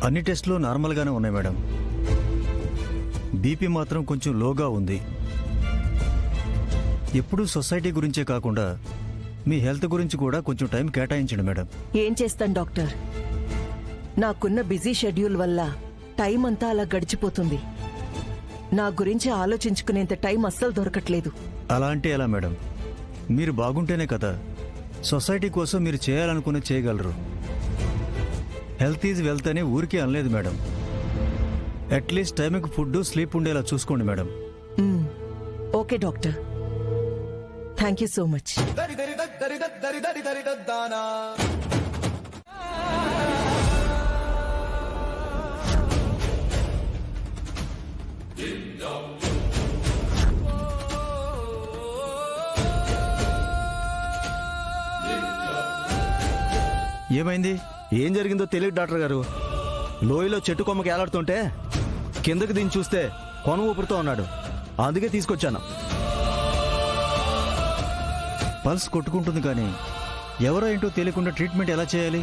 అన్ని టెస్టులు నార్మల్గానే ఉన్నాయి మేడం. బీపీ మాత్రం కొంచెం లోగా ఉంది. ఎప్పుడూ సొసైటీ గురించే కాకుండా మీ హెల్త్ గురించి కూడా కొంచెం టైం కేటాయించండి మేడం. ఏం చేస్తాను డాక్టర్, నాకున్న బిజీ షెడ్యూల్ వల్ల టైం అంతా అలా గడిచిపోతుంది. నా గురించి ఆలోచించుకునేంత టైం అస్సలు దొరకట్లేదు. అలా అంటే ఎలా మేడం? మీరు బాగుంటేనే కదా సొసైటీ కోసం మీరు చేయాలనుకుని చేయగలరు. హెల్త్ ఈజ్ వెల్త్ అని ఊరికే అనలేదు మేడం. అట్లీస్ట్ టైంకి ఫుడ్, స్లీప్ ఉండేలా చూసుకోండి madam. Okay doctor, thank you so much. ఏమైంది? ఏం జరిగిందో తెలియదు డాక్టర్ గారు. లోయలో చెట్టు కొమ్మకి ఏలాడుతుంటే కిందకి దించి చూస్తే కొన ఊపిరితో ఉన్నాడు. అందుకే తీసుకొచ్చాను. పల్స్ కొట్టుకుంటుంది కానీ ఎవరో ఏంటో తెలియకుండా ట్రీట్మెంట్ ఎలా చేయాలి?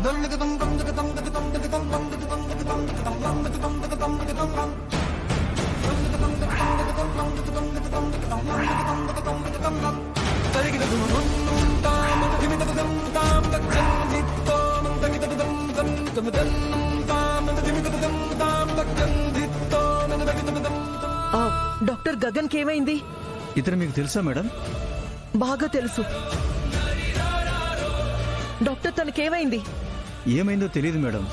డాక్టర్ గగన్ కేమైంది? ఇతను మీకు తెలుసా మేడం? బాగా తెలుసు డాక్టర్. తనకేమైంది? ఏమైందో తెలియదు మేడం.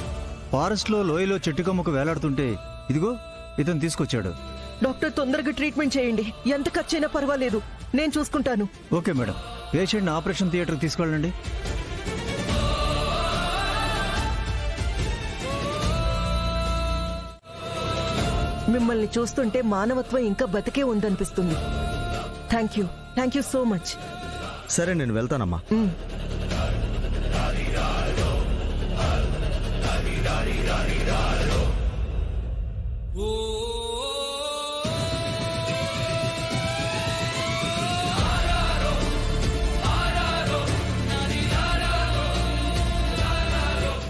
ఫారెస్ట్ లో లోయలో చెట్టు కొమ్మకు వేలాడుతుంటే ఇదిగో ఇతను తీసుకొచ్చాడు. డాక్టర్ తొందరగా ట్రీట్మెంట్ చేయండి. ఎంత ఖర్చైనా పర్వాలేదు, నేను చూసుకుంటాను. Okay madam. పేషెంట్ని ఆపరేషన్ థియేటర్కి తీసుకెళ్ళండి. మిమ్మల్ని చూస్తుంటే మానవత్వం ఇంకా బతికే ఉందనిపిస్తుంది. Thank you so much. సరే, నేను వెళ్తానమ్మా.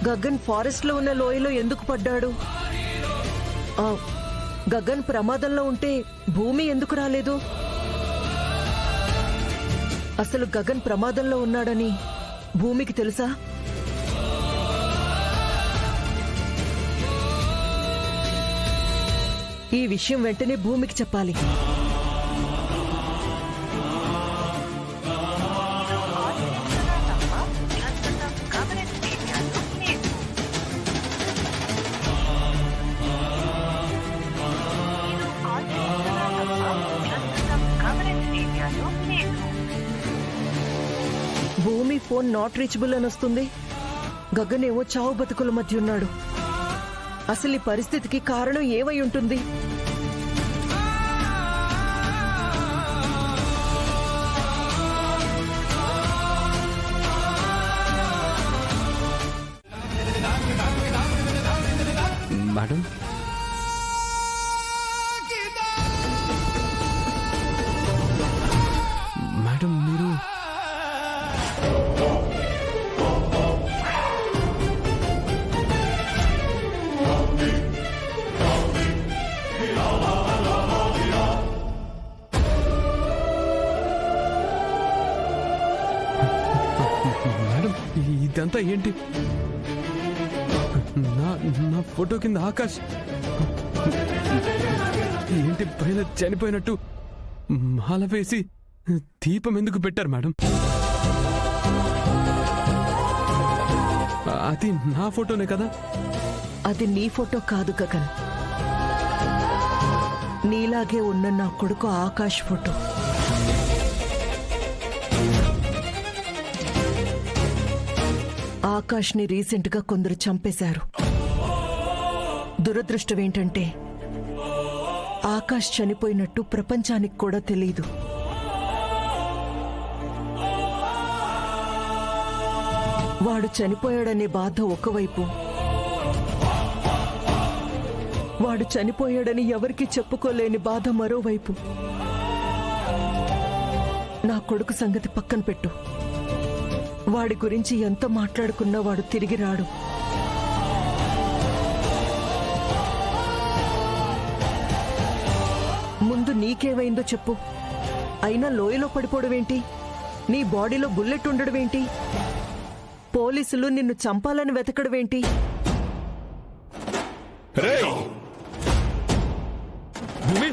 గగన్ ఫారెస్ట్ లో ఉన్న లోయలో ఎందుకు పడ్డాడు? గగన్ ప్రమాదంలో ఉంటే భూమి ఎందుకు రాలేదు? అసలు గగన్ ప్రమాదంలో ఉన్నాడని భూమికి తెలుసా? ఈ విషయం వెంటనే భూమికి చెప్పాలి. భూమి ఫోన్ నాట్ రీచబుల్ అని వస్తుంది. గగన్ ఏవో చావు బతుకుల మధ్య ఉన్నాడు. అసలు ఈ పరిస్థితికి కారణం ఏమై ఉంటుంది? మేడం, మేడం మీరు ఇదంతా ఏంటి? నా ఫోటో కింద ఆకాష్ ఏంటి పైన చనిపోయినట్టు మాల వేసి దీపం ఎందుకు పెట్టారు మేడం? అది నా ఫోటోనే కదా? అది నీ ఫోటో కాదు గగన్, నీలాగే ఉన్న నా కొడుకు ఆకాష్ ఫోటో. ఆకాష్ని రీసెంట్ గా కొందరు చంపేశారు. దురదృష్టం ఏంటంటే ఆకాష్ చనిపోయినట్టు ప్రపంచానికి కూడా తెలీదు. వాడు చనిపోయాడనే బాధ ఒకవైపు, వాడు చనిపోయాడని ఎవరికీ చెప్పుకోలేని బాధ మరోవైపు. నా కొడుకు సంగతి పక్కన పెట్టు, వాడి గురించి ఎంత మాట్లాడుకున్నా వాడు తిరిగి రాడు. ముందు నీకేమైందో చెప్పు. అయినా లోయలో పడిపోవడం ఏంటి? నీ బాడీలో బుల్లెట్ ఉండడం ఏంటి? పోలీసులు నిన్ను చంపాలని వెతకడం ఏంటి? భూమి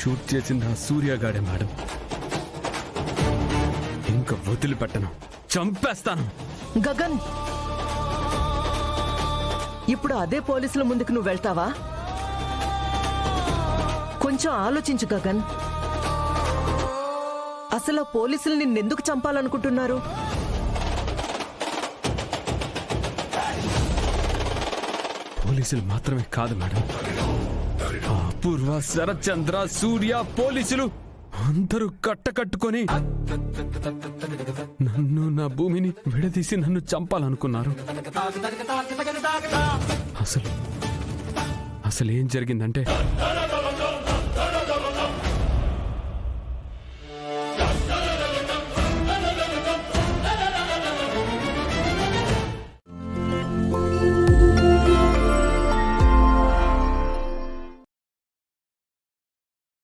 షూట్ చేసింది ఆ సూర్యగాడే మేడం. ఇంకా వదిలిపెట్టను, చంపేస్తాను. గగన్, ఇప్పుడు అదే పోలీసుల ముందుకు నువ్వు వెళ్తావా? కొంచెం ఆలోచించు గగన్. అసలు ఆ పోలీసులు నిన్నెందుకు చంపాలనుకుంటున్నారు? పోలీసులు మాత్రమే కాదు మేడం, ఆ అపూర్వ, శరత్చంద్ర, సూర్య, పోలీసులు అందరూ కట్టకట్టుకొని నన్ను, నా భూమిని విడదీసి నన్ను చంపాలనుకున్నారు. అసలు ఏం జరిగిందంటే